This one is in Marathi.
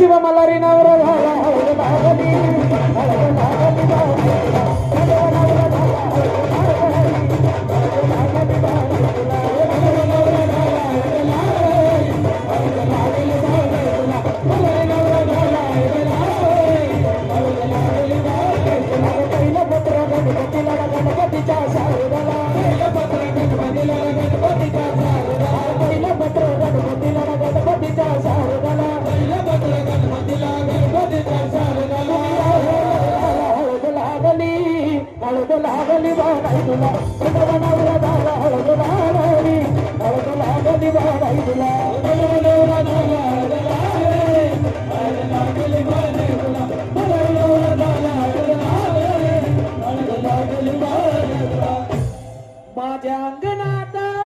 शिव मलारी नवरा झाला हळद लागली हळद लागली हळद लागली बाई तुला नवरा झाला हळद लागली हळद लागली बाई तुला नवरा झाला हळद लागली बाई तुला नवरा झाला हळद लागली बाई तुला माझ्या अंगणात